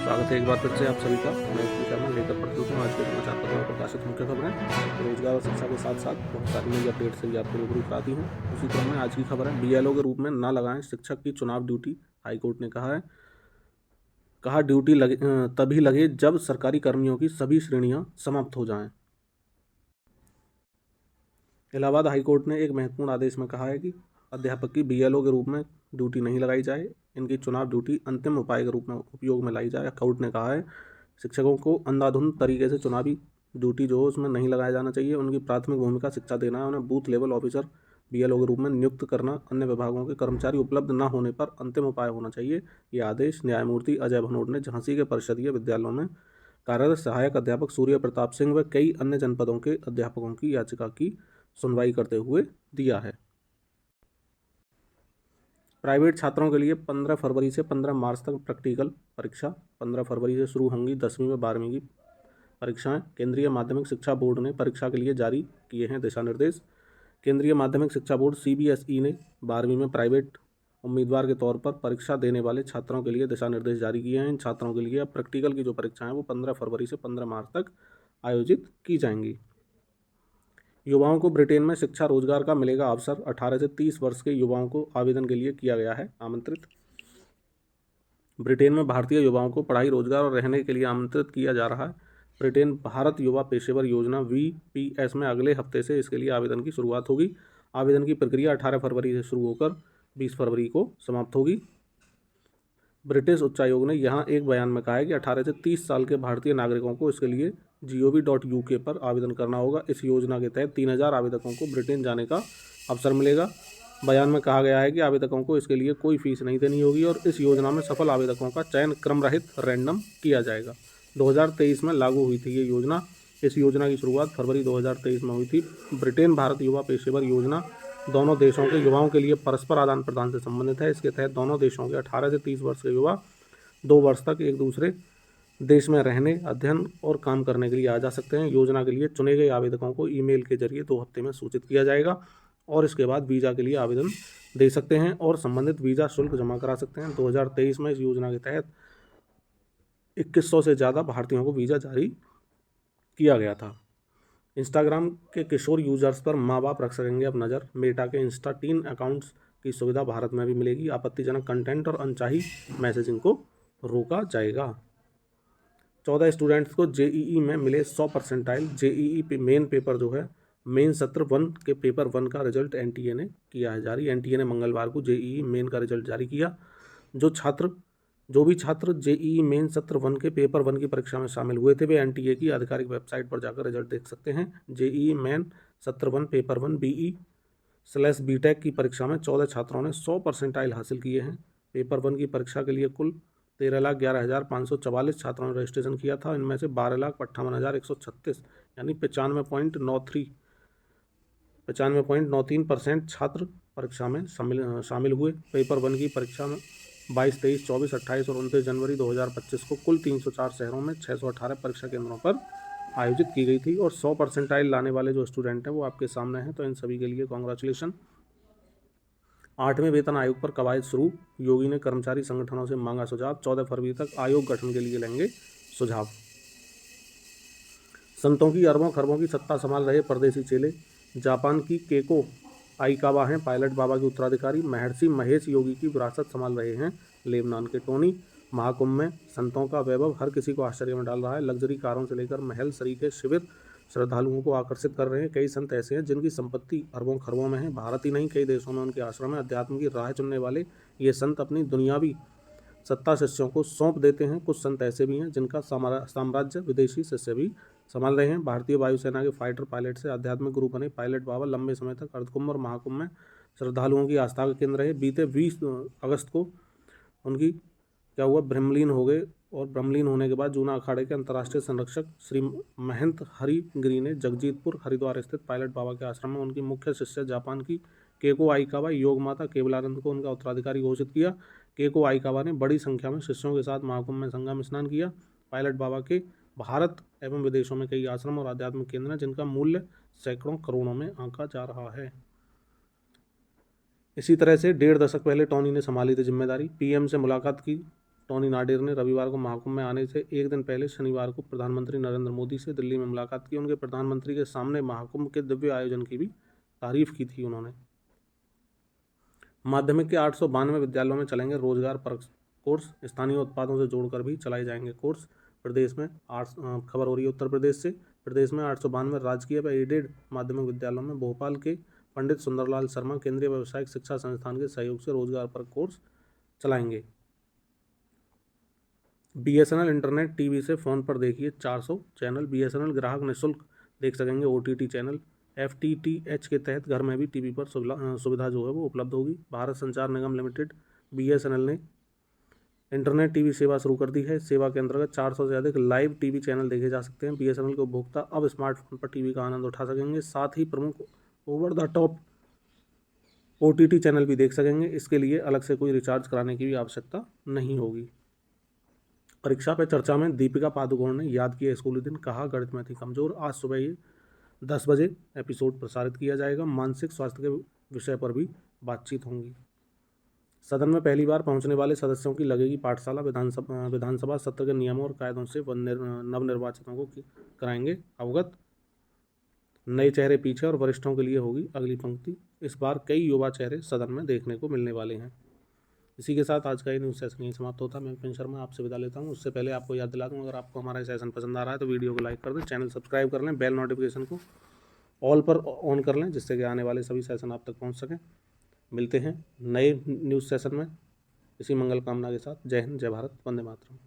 स्वागत है एक बार फिर से आप सभी का। मैं अपनी शर्मा लेकर प्रस्तुत हूँ आज के समाचार पत्रों में प्रकाशित मुख्य खबरें। रोजगार और शिक्षा के साथ साथ बहुत सारी नई अपडेट से भी आपको रूबरू कराती हूँ। उसी क्रम में आज की खबर है, बीएलओ के रूप में न लगाएं शिक्षक की चुनाव ड्यूटी। हाईकोर्ट ने कहा ड्यूटी तभी लगे जब सरकारी कर्मियों की सभी श्रेणियां समाप्त हो जाएं। इलाहाबाद हाईकोर्ट ने एक महत्वपूर्ण आदेश में कहा है कि अध्यापक की बीएलओ के रूप में ड्यूटी नहीं लगाई जाए, इनकी चुनाव ड्यूटी अंतिम उपाय के रूप में उपयोग में लाई जाए। कोर्ट ने कहा है शिक्षकों को अंधाधुंध तरीके से चुनावी ड्यूटी जो है उसमें नहीं लगाया जाना चाहिए। उनकी प्राथमिक भूमिका शिक्षा देना है। उन्हें बूथ लेवल ऑफिसर बीएलओ के रूप में नियुक्त करना अन्य विभागों के कर्मचारी उपलब्ध न होने पर अंतिम उपाय होना चाहिए। ये आदेश न्यायमूर्ति अजय भनोट ने झांसी के परिषदीय विद्यालयों में कार्यरत सहायक अध्यापक सूर्य प्रताप सिंह व कई अन्य जनपदों के अध्यापकों की याचिका की सुनवाई करते हुए दिया है। प्राइवेट छात्रों के लिए 15 फरवरी से 15 मार्च तक प्रैक्टिकल परीक्षा। 15 फरवरी से शुरू होंगी 10वीं व 12वीं की परीक्षाएं। केंद्रीय माध्यमिक शिक्षा बोर्ड ने परीक्षा के लिए जारी किए हैं दिशा निर्देश। केंद्रीय माध्यमिक शिक्षा बोर्ड सीबीएसई ने 12वीं में प्राइवेट उम्मीदवार के तौर पर परीक्षा देने वाले छात्रों के लिए दिशा निर्देश जारी किए हैं। इन छात्रों के लिए अब प्रैक्टिकल की जो परीक्षाएं वो 15 फरवरी से 15 मार्च तक आयोजित की जाएंगी। युवाओं को ब्रिटेन में शिक्षा रोजगार का मिलेगा अवसर। 18 से 30 वर्ष के युवाओं को आवेदन के लिए किया गया है आमंत्रित। ब्रिटेन में भारतीय युवाओं को पढ़ाई, रोजगार और रहने के लिए आमंत्रित किया जा रहा है। ब्रिटेन भारत युवा पेशेवर योजना VPS में अगले हफ्ते से इसके लिए आवेदन की शुरुआत होगी। आवेदन की प्रक्रिया 18 फरवरी से शुरू होकर 20 फरवरी को समाप्त होगी। ब्रिटिश उच्चायोग ने यहाँ एक बयान में कहा है कि 18 से 30 साल के भारतीय नागरिकों को इसके लिए gov.uk पर आवेदन करना होगा। इस योजना के तहत 3000 आवेदकों को ब्रिटेन जाने का अवसर मिलेगा। बयान में कहा गया है कि आवेदकों को इसके लिए कोई फीस नहीं देनी होगी और इस योजना में सफल आवेदकों का चयन क्रम रहित रैंडम किया जाएगा। 2023 में लागू हुई थी ये योजना। इस योजना की शुरुआत फरवरी 2023 में हुई थी। ब्रिटेन भारत युवा पेशेवर योजना दोनों देशों के युवाओं के लिए परस्पर आदान प्रदान से संबंधित है। इसके तहत दोनों देशों के 18 से 30 वर्ष के युवा 2 वर्ष तक एक दूसरे देश में रहने, अध्ययन और काम करने के लिए आ जा सकते हैं। योजना के लिए चुने गए आवेदकों को ईमेल के जरिए 2 हफ्ते में सूचित किया जाएगा और इसके बाद वीज़ा के लिए आवेदन दे सकते हैं और संबंधित वीज़ा शुल्क जमा करा सकते हैं। 2023 में इस योजना के तहत 2100 से ज़्यादा भारतीयों को वीज़ा जारी किया गया था। इंस्टाग्राम के किशोर यूजर्स पर माँ बाप रख सकेंगे अब नज़र। मेटा के इंस्टा टीन अकाउंट्स की सुविधा भारत में भी मिलेगी। आपत्तिजनक कंटेंट और अनचाही मैसेजिंग को रोका जाएगा। 14 स्टूडेंट्स को जेईई में मिले 100 परसेंटाइल। जेईई मेन पेपर जो है मेन सत्र 1 के पेपर 1 का रिजल्ट एनटीए ने किया है जारी। एनटीए ने मंगलवार को जेईई मेन का रिजल्ट जारी किया। जो भी छात्र जेईई मेन सत्र 1 के पेपर 1 की परीक्षा में शामिल हुए थे वे एनटीए की आधिकारिक वेबसाइट पर जाकर रिजल्ट देख सकते हैं। जेईई मेन सत्र 1 पेपर 1 BE/BTech की परीक्षा में 14 छात्रों ने 100 परसेंटाइल हासिल किए हैं। पेपर 1 की परीक्षा के लिए कुल 13,11,544 छात्रों ने रजिस्ट्रेशन किया था। इनमें से 12,58,136 यानी 95.93% छात्र परीक्षा में शामिल हुए। पेपर 1 की परीक्षा में 22, 23, 24, 28 और 29 जनवरी 2025 को कुल 304 शहरों में 618 परीक्षा केंद्रों पर आयोजित की गई थी और 100 परसेंटाइल लाने वाले जो स्टूडेंट हैं वो आपके सामने हैं, तो इन सभी के लिए कॉन्ग्रेचुलेशन। 8वें वेतन आयोग पर कवायद शुरू। योगी ने कर्मचारी संगठनों से मांगा सुझाव। 14 फरवरी तक आयोग गठन के लिए लेंगे सुझाव। संतों की अरबों खरबों की सत्ता संभाल रहे परदेसी चेले। जापान की केको आइकावा हैं पायलट बाबा के उत्तराधिकारी। महर्षि महेश योगी की विरासत संभाल रहे हैं लेबनान के टोनी। महाकुंभ में संतों का वैभव हर किसी को आश्चर्य में डाल रहा है। लग्जरी कारों से लेकर महल सरीखे शिविर श्रद्धालुओं को आकर्षित कर रहे हैं। कई संत ऐसे हैं जिनकी संपत्ति अरबों खरबों में है। भारत ही नहीं कई देशों में उनके आश्रम में अध्यात्म की राह चुनने वाले ये संत अपनी दुनियावी सत्ता शिष्यों को सौंप देते हैं। कुछ संत ऐसे भी हैं जिनका साम्राज्य विदेशी शिष्य भी संभाल रहे हैं। भारतीय वायुसेना के फाइटर पायलट से आध्यात्मिक गुरु बने पायलट बाबा लंबे समय तक अर्धकुंभ और महाकुंभ में श्रद्धालुओं की आस्था का केंद्र रहे। बीते 20 अगस्त को उनकी ब्रह्मलीन हो गए और ब्रह्मलीन होने के बाद जूना अखाड़े के अंतर्राष्ट्रीय संरक्षक श्री महंत हरि गिरी ने जगजीतपुर हरिद्वार स्थित पायलट बाबा के आश्रम में उनकी मुख्य शिष्य जापान की केको आइकावा योग माता केवलानंद को उनका उत्तराधिकारी घोषित किया। केको आइकावा ने बड़ी संख्या में शिष्यों के साथ महाकुंभ में संगम स्नान किया। पायलट बाबा के भारत एवं विदेशों में कई आश्रम और आध्यात्मिक केंद्र हैं जिनका मूल्य सैकड़ों करोड़ों में आंका जा रहा है। इसी तरह से 1.5 दशक पहले टोनी ने संभाली थी जिम्मेदारी। पीएम से मुलाकात की टोनी नाडेर ने रविवार को महाकुंभ में आने से एक दिन पहले शनिवार को प्रधानमंत्री नरेंद्र मोदी से दिल्ली में मुलाकात की। उनके प्रधानमंत्री के सामने महाकुंभ के दिव्य आयोजन की भी तारीफ की थी उन्होंने। माध्यमिक के 892 विद्यालयों में चलेंगे रोजगार पर कोर्स, स्थानीय उत्पादों से जोड़कर भी चलाए जाएंगे कोर्स। प्रदेश में खबर हो रही है उत्तर प्रदेश से। प्रदेश में 892 राजकीय व एडेड माध्यमिक विद्यालयों में भोपाल के पंडित सुंदरलाल शर्मा केंद्रीय व्यावसायिक शिक्षा संस्थान के सहयोग से रोजगार पर कोर्स चलाएंगे। BSNL इंटरनेट टीवी से फ़ोन पर देखिए 400 चैनल। BSNL ग्राहक निःशुल्क देख सकेंगे OTT चैनल। FTTH के तहत घर में भी टीवी पर सुविधा जो है वो उपलब्ध होगी। भारत संचार निगम लिमिटेड BSNL ने इंटरनेट टीवी सेवा शुरू कर दी है। सेवा के अंतर्गत 400 से अधिक लाइव टीवी चैनल देखे जा सकते हैं। BSNL के उपभोक्ता अब स्मार्टफोन पर टीवी का आनंद उठा सकेंगे। साथ ही प्रमुख over the top OTT channel भी देख सकेंगे। इसके लिए अलग से कोई रिचार्ज कराने की भी आवश्यकता नहीं होगी। परीक्षा पे चर्चा में दीपिका पादुकोण ने याद किया स्कूली दिन, कहा गणित में थी कमजोर। आज सुबह ही 10 बजे एपिसोड प्रसारित किया जाएगा। मानसिक स्वास्थ्य के विषय पर भी बातचीत होंगी। सदन में पहली बार पहुंचने वाले सदस्यों की लगेगी पाठशाला। विधानसभा सत्र के नियमों और कायदों से नवनिर्वाचितों को कराएंगे अवगत। नए चेहरे पीछे और वरिष्ठों के लिए होगी अगली पंक्ति। इस बार कई युवा चेहरे सदन में देखने को मिलने वाले हैं। इसी के साथ आज का ये न्यूज़ सेशन यही समाप्त होता है। मैं विपिन शर्मा आपसे विदा लेता हूँ। उससे पहले आपको याद दिला दूँ, अगर आपको हमारा सेशन पसंद आ रहा है तो वीडियो को लाइक कर दें, चैनल सब्सक्राइब कर लें, बेल नोटिफिकेशन को ऑल पर ऑन कर लें, जिससे कि आने वाले सभी सेशन आप तक पहुँच सकें। मिलते हैं नए न्यूज़ सेशन में इसी मंगल कामना के साथ। जय हिंद, जय भारत, वंदे मातरम।